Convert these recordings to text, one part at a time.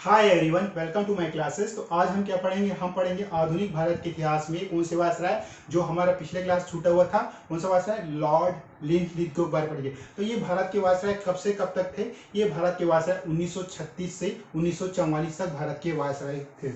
Hi everyone, welcome to my classes. तो आज हम क्या पढ़ेंगे? हम पढ़ेंगे आधुनिक भारत के इतिहास में कौन से वायसराय जो हमारा पिछले क्लास छूटा हुआ था। कौन सा वायसराय? लॉर्ड लिंचलिथ के बारे में पढ़ेंगे। तो ये भारत के वायसराय कब से कब तक थे? ये भारत के वायसराय 1936 से 1944 तक भारत के वायसराय थे।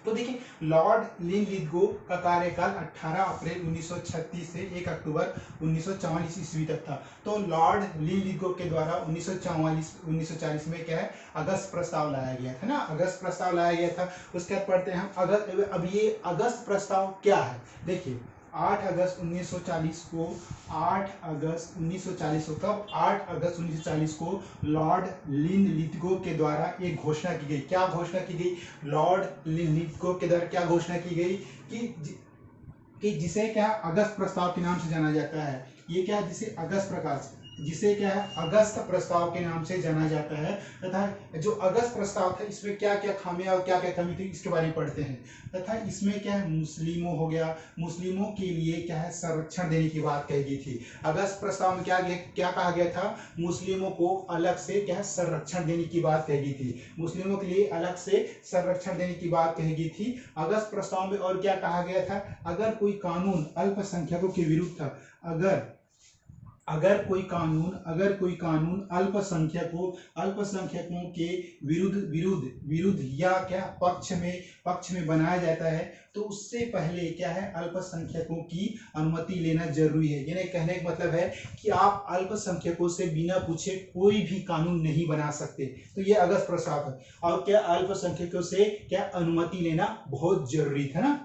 तो देखिए, लॉर्ड लिंचलिथगो का कार्यकाल 18 अप्रैल 1936 से 1 अक्टूबर 1944 ईस्वी तक था। तो लॉर्ड लिंचलिथगो के द्वारा 1940 में क्या है, अगस्त प्रस्ताव लाया गया था ना। अगस्त प्रस्ताव लाया गया था। उसके बाद पढ़ते हैं हम अगस्त। अब ये अगस्त प्रस्ताव क्या है? देखिए, 8 अगस्त 1940 को 8 अगस्त 1940 को कब 8 अगस्त 1940 को लॉर्ड लिंचलिथगो के द्वारा एक घोषणा की गई। क्या घोषणा की गई? लॉर्ड लिंचलिथगो के द्वारा क्या घोषणा की गई कि जिसे क्या अगस्त प्रस्ताव के नाम से जाना जाता है। ये क्या, जिसे अगस्त प्रकाश, जिसे क्या है, अगस्त प्रस्ताव के नाम से जाना जाता है। तथा जो अगस्त प्रस्ताव था, इसमें क्या क्या खामियां और क्या क्या कमी थी, इसके बारे में पढ़ते हैं। तथा इसमें क्या है, मुस्लिमों हो गया, मुस्लिमों के लिए क्या है, संरक्षण देने की बात कही गई थी। अगस्त प्रस्ताव में क्या कहा गया था? मुस्लिमों को अलग से क्या है, संरक्षण देने की बात कही गई थी। मुस्लिमों के लिए अलग से संरक्षण देने की बात कही गई थी अगस्त प्रस्ताव में। और क्या कहा गया था? अगर कोई कानून अल्पसंख्यकों के विरुद्ध था, अगर कोई कानून अल्पसंख्यकों के विरुद्ध या क्या पक्ष में बनाया जाता है, तो उससे पहले क्या है, अल्पसंख्यकों की अनुमति लेना जरूरी है। यानी कहने का मतलब है कि आप अल्पसंख्यकों से बिना पूछे कोई भी कानून नहीं बना सकते। तो ये अगस्त प्रस्ताव है। और क्या अल्पसंख्यकों से क्या अनुमति लेना बहुत जरूरी था ना।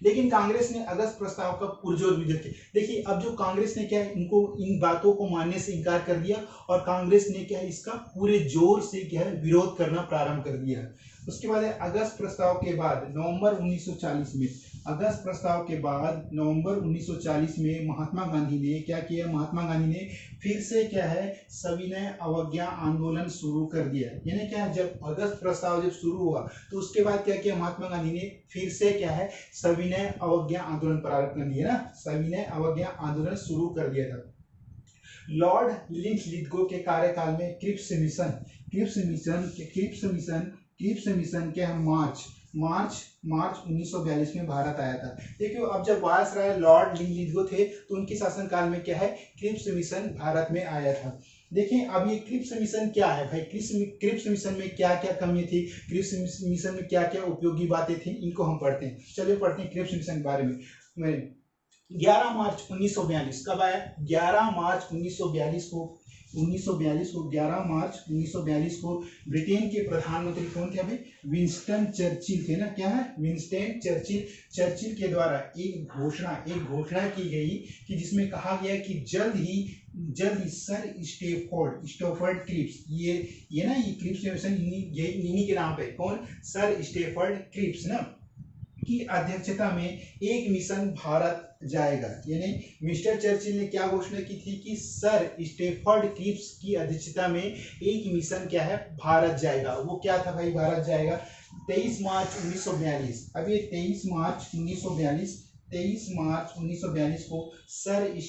लेकिन कांग्रेस ने अगस्त प्रस्ताव का पुरजोर विरोध किया। देखिए, अब जो कांग्रेस ने क्या है, इनको इन बातों को मानने से इनकार कर दिया और कांग्रेस ने क्या है, इसका पूरे जोर से क्या है, विरोध करना प्रारंभ कर दिया। उसके बाद अगस्त प्रस्ताव के बाद नवंबर 1940 में, अगस्त प्रस्ताव के बाद नवंबर 1940 में महात्मा गांधी ने क्या किया? महात्मा गांधी ने फिर से क्या है, सविनय अवज्ञा आंदोलन शुरू कर दिया। यानी क्या, जब अगस्त प्रस्ताव जब शुरू हुआ तो उसके बाद क्या किया महात्मा गांधी ने? फिर से क्या है, सविनय अवज्ञा आंदोलन प्रारंभ कर दिया ना। सविनय अवज्ञा आंदोलन शुरू कर दिया था। लॉर्ड लिंचलिथगो के कार्यकाल में क्रिप्स मिशन के मार्च 1942 में भारत आया था। देखियो, अब जब वायसराय लॉर्ड लिंचलिथगो थे तो उनके शासनकाल में क्या है, क्रिप्स मिशन भारत में आया था। देखिए, अब ये क्रिप्स मिशन क्या है भाई? क्रिप्स मिशन में क्या क्या कमी थी, क्रिप्स मिशन में क्या क्या उपयोगी बातें थी, इनको हम पढ़ते हैं। चलिए पढ़ते हैं क्रिप्स मिशन के बारे में। 11 मार्च 1942 कब आया? 11 मार्च 1942 को 11 मार्च 1942 को ब्रिटेन के प्रधानमंत्री कौन थे भाई? विंस्टन चर्चिल थे ना। क्या है? विंस्टन चर्चिल के द्वारा एक घोषणा की गई कि जिसमें कहा गया कि जल्द ही सर स्टैफोर्ड क्रिप्स, ये ना, ये क्रिप्स मिशन इन्हीं के नाम पे, कौन? सर स्टैफोर्ड क्रिप्स ना की अध्यक्षता में एक मिशन भारत जाएगा। यानी मिस्टर चर्चिल ने क्या घोषणा की थी कि सर स्टैफोर्ड क्रिप्स की अध्यक्षता में एक मिशन क्या है, भारत जाएगा। वो क्या था भाई? भारत जाएगा 23 मार्च 1942। अब ये 23 मार्च 1942 को सर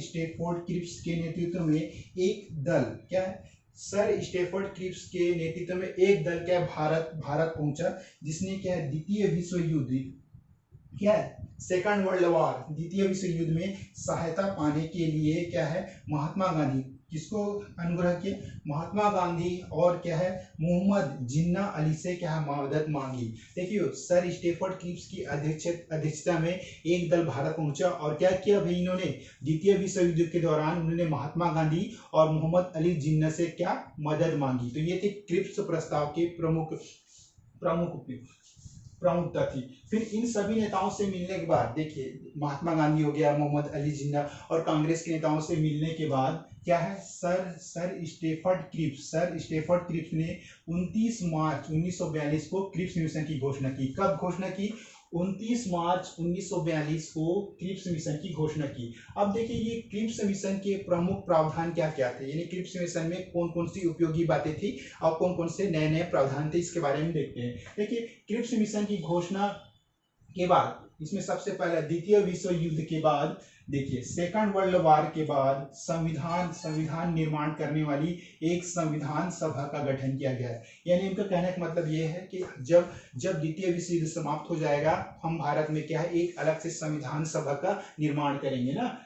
स्टैफोर्ड क्रिप्स के नेतृत्व में एक दल, क्या है, सर स्टैफोर्ड क्रिप्स के नेतृत्व में एक दल क्या भारत पहुंचा, जिसने क्या है, द्वितीय विश्व युद्ध, क्या है, सेकंड वर्ल्ड वॉर, द्वितीय विश्व युद्ध में सहायता पाने के लिए क्या है, महात्मा गांधी, किसको अनुग्रह किया? महात्मा गांधी और क्या है, मोहम्मद जिन्ना अली से क्या है, मदद मांगी। देखियो, सर स्टैफोर्ड क्रिप्स की अध्यक्षता में एक दल भारत पहुंचा और क्या किया भाई इन्होंने? द्वितीय विश्व युद्ध के दौरान उन्होंने महात्मा गांधी और मोहम्मद अली जिन्ना से क्या मदद मांगी। तो ये थे क्रिप्स प्रस्ताव के प्रमुखता थी। फिर इन सभी नेताओं से मिलने के बाद, देखिए, महात्मा गांधी हो गया, मोहम्मद अली जिन्ना और कांग्रेस के नेताओं से मिलने के बाद क्या है, सर स्टैफोर्ड क्रिप्स ने 29 मार्च 1942 को क्रिप्स मिशन की घोषणा की। कब घोषणा की? 29 मार्च 1942 को क्रिप्स मिशन की घोषणा की। अब देखिए, ये क्रिप्स मिशन के प्रमुख प्रावधान क्या क्या थे, यानी क्रिप्स मिशन में कौन कौन सी उपयोगी बातें थी और कौन कौन से नए नए प्रावधान थे, इसके बारे में देखते हैं। देखिए, क्रिप्स मिशन की घोषणा के बाद इसमें सबसे पहले द्वितीय विश्व युद्ध के बाद देखिए सेकंड वर्ल्ड वार के बाद संविधान निर्माण करने वाली एक संविधान सभा का गठन किया गया है। यानी इनका कहने का मतलब ये है कि जब जब द्वितीय विश्व युद्ध समाप्त हो जाएगा, हम भारत में क्या है एक अलग से संविधान सभा का निर्माण करेंगे ना।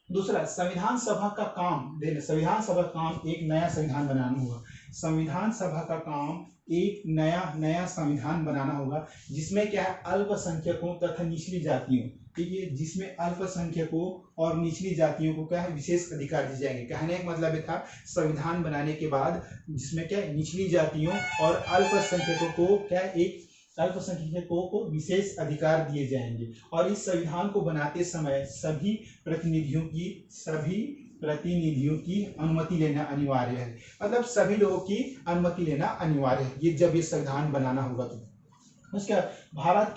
दूसरा, संविधान सभा का काम संविधान सभा का काम एक नया संविधान बनाना होगा। संविधान सभा का काम एक नया संविधान बनाना होगा, जिसमें क्या है अल्पसंख्यकों तथा निचली जातियों, ठीक है, जिसमें अल्पसंख्यकों और निचली जातियों को क्या है विशेष अधिकार दिए जाएंगे। कहने का मतलब ये था संविधान बनाने के बाद जिसमें क्या है निचली जातियों और अल्पसंख्यकों को क्या है एक अल्पसंख्यकों को विशेष अधिकार दिए जाएंगे। और इस संविधान को बनाते समय सभी प्रतिनिधियों की अनुमति लेना अनिवार्य है। मतलब सभी लोगों की अनुमति लेना अनिवार्य है ये जब ये संविधान बनाना होगा तो। उसके बाद भारत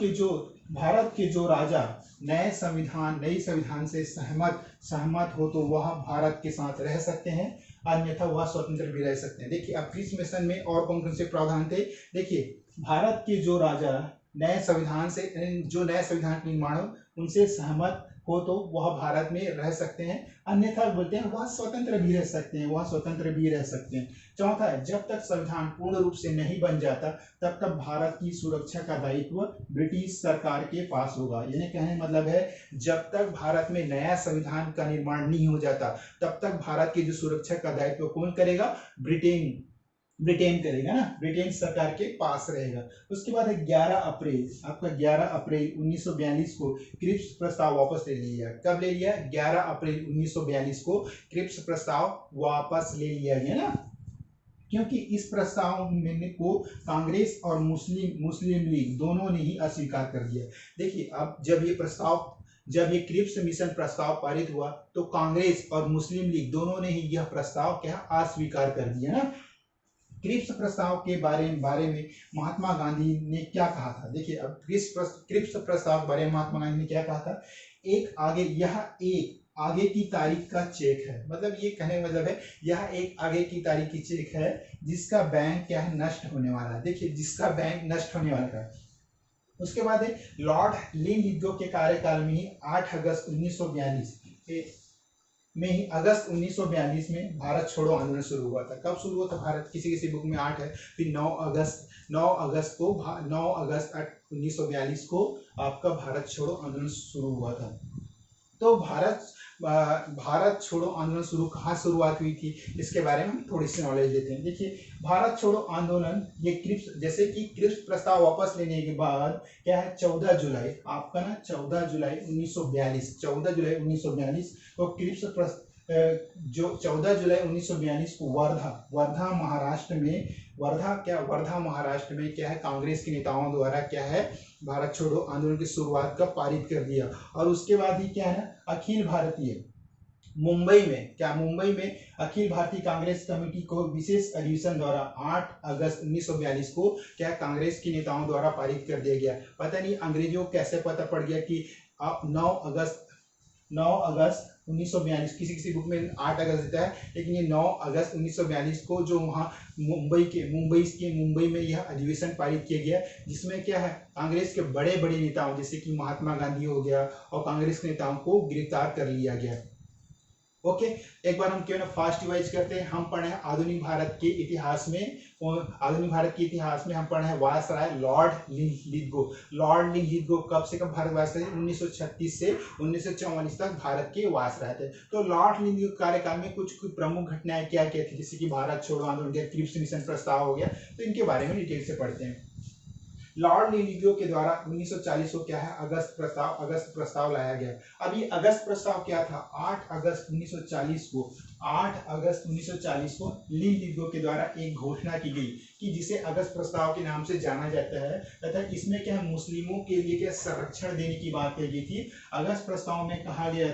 के जो राजा नए संविधान से सहमत हो तो वह भारत के साथ रह सकते हैं, अन्यथा वह स्वतंत्र भी रह सकते हैं। देखिए अब क्रिप्स मिशन में और कौन कौन से प्रावधान थे। देखिए भारत के जो राजा नए संविधान का निर्माण हो उनसे सहमत हो तो वह भारत में रह सकते हैं, अन्यथा बोलते हैं वह स्वतंत्र भी रह सकते हैं। चौथा है, जब तक संविधान पूर्ण रूप से नहीं बन जाता तब तक भारत की सुरक्षा का दायित्व ब्रिटिश सरकार के पास होगा। यानी कहने मतलब है जब तक भारत में नया संविधान का निर्माण नहीं हो जाता तब तक भारत की जो सुरक्षा का दायित्व कौन करेगा, ब्रिटेन करेगा ना, ब्रिटेन सरकार के पास रहेगा। उसके बाद है 11 अप्रैल 1942 को क्रिप्स प्रस्ताव वापस ले लिया। कब ले लिया? 11 अप्रैल 1942 को क्रिप्स प्रस्ताव वापस ले लिया गया ना, क्योंकि इस प्रस्ताव को कांग्रेस और मुस्लिम लीग दोनों ने ही अस्वीकार कर दिया। देखिए अब जब ये क्रिप्स मिशन प्रस्ताव पारित हुआ तो कांग्रेस और मुस्लिम लीग दोनों ने ही यह प्रस्ताव क्या अस्वीकार कर दिया ना। क्रिप्स प्रस्ताव के बारे में महात्मा गांधी ने क्या कहा था। देखिए अब क्रिप्स प्रस्ताव के बारे में महात्मा गांधी ने क्या कहा था, एक आगे की तारीख का चेक है। मतलब ये कहने का मतलब है यह एक आगे की तारीख की चेक है जिसका बैंक क्या है नष्ट होने वाला है। देखिए जिसका बैंक नष्ट होने वाला है। उसके बाद है लॉर्ड लिनलिथगो के कार्यकाल में ही 8 अगस्त 1942 में भारत छोड़ो आंदोलन शुरू हुआ था। कब शुरू हुआ था? भारत किसी बुक में 8 है, फिर 9 अगस्त 1942 को आपका भारत छोड़ो आंदोलन शुरू हुआ था। तो भारत छोड़ो आंदोलन शुरुआत हुई थी, इसके बारे में हम थोड़ी सी नॉलेज लेते हैं। देखिए भारत छोड़ो आंदोलन ये क्रिप्स प्रस्ताव वापस लेने के बाद क्या है 14 जुलाई 1942 को क्रिप्स जो 14 जुलाई 1942 को वर्धा महाराष्ट्र में क्या है कांग्रेस के नेताओं द्वारा क्या है भारत छोड़ो आंदोलन की शुरुआत का पारित कर दिया। और उसके बाद ही क्या है ना मुंबई में अखिल भारतीय कांग्रेस कमेटी को विशेष अधिवेशन द्वारा 8 अगस्त 1942 को क्या कांग्रेस के नेताओं द्वारा पारित कर दिया गया। पता नहीं अंग्रेजों को कैसे पता पड़ गया कि 9 अगस्त 1942, किसी बुक में 8 अगस्त देता है, लेकिन ये 9 अगस्त 1942 को जो वहाँ मुंबई में यह अधिवेशन पारित किया गया, जिसमें क्या है कांग्रेस के बड़े नेताओं जैसे कि महात्मा गांधी हो गया और कांग्रेस के नेताओं को गिरफ्तार कर लिया गया। ओके, एक बार हम क्यों ना फास्ट रिवाइज करते हैं। हम पढ़े हैं आधुनिक भारत के इतिहास में हम पढ़े हैं वायसराय लॉर्ड लिनलिथगो कब से कब भारत वायसराय 1936 से 1944 तक भारत के वायसराय थे। तो लॉर्ड लिनलिथगो कार्यकाल में कुछ प्रमुख घटनाएं क्या क्या थी, जैसे कि भारत छोड़ो आंदोलन के क्रिप्स मिशन प्रस्ताव हो गया, तो इनके बारे में डिटेल से पढ़ते हैं। लॉर्ड लिनलिथगो के द्वारा 1940 को क्या है अगस्त प्रस्ताव लाया गया। अब ये अगस्त प्रस्ताव क्या था? 8 अगस्त 1940 को लिनलिथगो के द्वारा एक घोषणा की गई कि जिसे अगस्त प्रस्ताव के नाम से जाना जाता है, तथा इसमें क्या है मुस्लिमों के लिए क्या संरक्षण देने की बात कही गई थी। अगस्त प्रस्ताव में कहा गया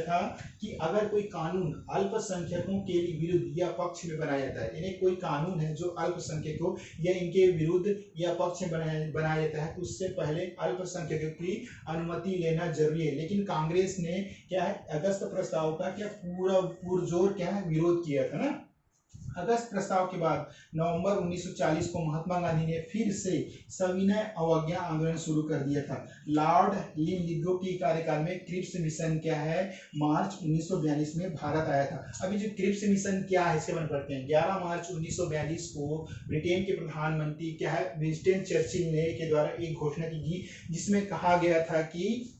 था कि अगर कोई कानून अल्पसंख्यकों के विरुद्ध या पक्ष में बनाया जाता है, यानी कोई कानून है जो अल्पसंख्यकों या इनके विरुद्ध या पक्ष में बनाया जाता है, उससे पहले अल्पसंख्यकों की अनुमति लेना जरूरी है। लेकिन कांग्रेस ने क्या है अगस्त प्रस्ताव का क्या पुरजोर क्या है विरोध किया था ना। अगस्त प्रस्ताव के बाद नवंबर 1940 को महात्मा गांधी ने फिर से सविनय अवज्ञा आंदोलन शुरू कर दिया था। लॉर्ड लिनलिथगो के कार्यकाल में क्रिप्स मिशन क्या है, मार्च 1942 में भारत आया था। अभी जो क्रिप्स मिशन क्या है इसके बारे में पढ़ते हैं। 11 मार्च 1942 को ब्रिटेन के प्रधानमंत्री क्या है, विंस्टन चर्चिल ने के द्वारा एक घोषणा की गई जिसमें कहा गया था कि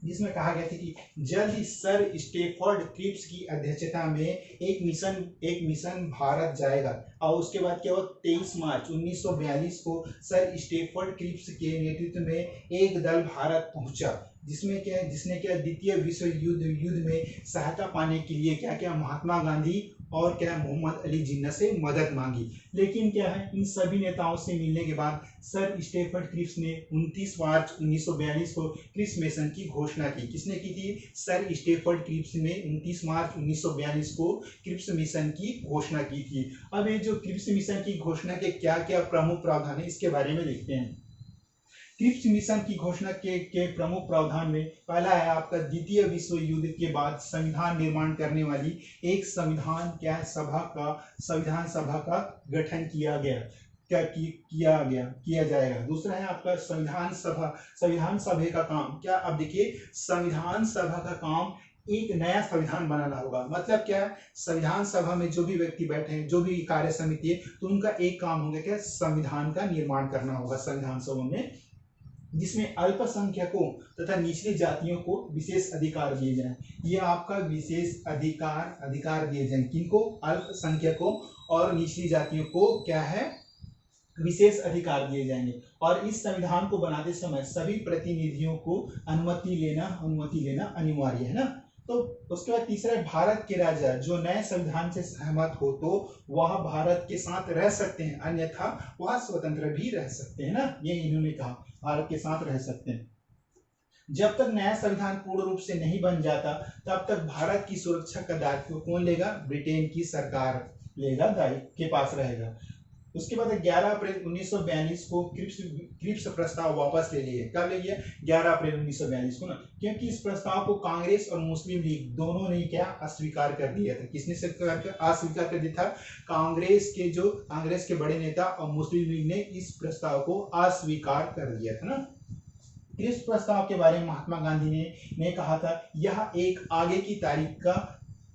जल्द ही सर स्टेफर्ड क्रिप्स की अध्यक्षता में एक मिशन भारत जाएगा। और उसके बाद क्या हुआ, 23 मार्च 1942 को सर स्टेफर्ड क्रिप्स के नेतृत्व में एक दल भारत पहुंचा, जिसने द्वितीय विश्व युद्ध में सहायता पाने के लिए क्या महात्मा गांधी और मोहम्मद अली जिन्ना से मदद मांगी। लेकिन क्या है, इन सभी नेताओं से मिलने के बाद सर स्टेफर्ड क्रिप्स ने 29 मार्च 1942 को क्रिप्स मिशन की घोषणा की। किसने की थी? सर स्टेफर्ड क्रिप्स ने 29 मार्च 1942 को क्रिप्स मिशन की घोषणा की थी। अब ये जो क्रिप्स मिशन की घोषणा के क्या क्या प्रमुख प्रावधान है इसके बारे में देखते हैं। क्रिप्स मिशन की घोषणा के प्रमुख प्रावधान में पहला है आपका द्वितीय विश्व युद्ध के बाद संविधान निर्माण करने वाली एक संविधान सभा का गठन किया जाएगा। दूसरा है आपका संविधान सभा का काम क्या, अब देखिए संविधान सभा का काम एक नया संविधान बनाना होगा। मतलब क्या है, संविधान सभा में जो भी व्यक्ति बैठे हैं, जो भी कार्य समिति है, तो उनका एक काम होगा क्या, संविधान का निर्माण करना होगा संविधान सभा में, जिसमें अल्पसंख्यकों तथा निचली जातियों को विशेष अधिकार दिए जाएं। ये आपका विशेष अधिकार दिए जाएं। किनको? अल्पसंख्यकों और निचली जातियों को क्या है, विशेष अधिकार दिए जाएंगे। और इस संविधान को बनाते समय सभी प्रतिनिधियों को अनुमति लेना अनिवार्य है ना। तो उसके बाद तीसरा है, भारत के राजा जो नए संविधान से सहमत हो तो वह भारत के साथ रह सकते हैं, अन्यथा वह स्वतंत्र भी रह सकते हैं ना। ये इन्होंने कहा, भारत के साथ रह सकते हैं। जब तक नया संविधान पूर्ण रूप से नहीं बन जाता तब तक भारत की सुरक्षा का दायित्व कौन लेगा? ब्रिटेन की सरकार लेगा, दायित्व के पास रहेगा। उसके बाद 11 अप्रैल 1942 को क्रिप्स प्रस्ताव वापस ले लिए। कब ले लिया? 11 अप्रैल 1942 को ना, क्योंकि इस प्रस्ताव को कांग्रेस और मुस्लिम लीग दोनों ने क्या अस्वीकार कर दिया था। किसने अस्वीकार कर दिया था? कांग्रेस के बड़े नेता और मुस्लिम लीग ने इस प्रस्ताव को अस्वीकार कर दिया था ना। क्रिप्स प्रस्ताव के बारे में महात्मा गांधी ने कहा था, यह एक आगे की तारीख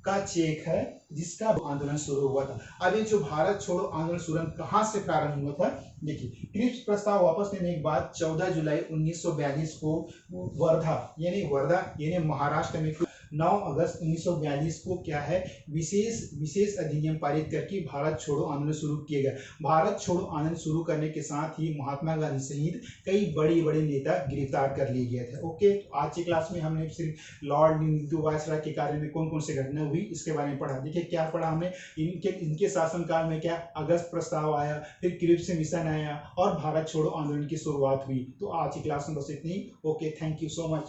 का चेक है जिसका आंदोलन शुरू हुआ था। अब ये जो भारत छोड़ो आंदोलन कहां से प्रारंभ हुआ था? देखिए, क्रिप्स प्रस्ताव वापस लेने के बाद 14 जुलाई 1942 को वर्धा यानी महाराष्ट्र में 9 अगस्त 1942 को क्या है, विशेष अधिनियम पारित करके भारत छोड़ो आंदोलन शुरू किया गया। भारत छोड़ो आंदोलन शुरू करने के साथ ही महात्मा गांधी सहित कई बड़े नेता गिरफ्तार कर लिए गए थे। ओके, तो आज की क्लास में हमने सिर्फ लॉर्ड लिनलिथगो वायसराय के कार्य में कौन कौन सी घटना हुई इसके बारे में पढ़ा। देखिए क्या पढ़ा हमने, इनके शासनकाल में क्या अगस्त प्रस्ताव आया, फिर क्रिप्स मिशन आया और भारत छोड़ो आंदोलन की शुरुआत हुई। तो आज की क्लास में बस इतनी। Okay, thank you so much.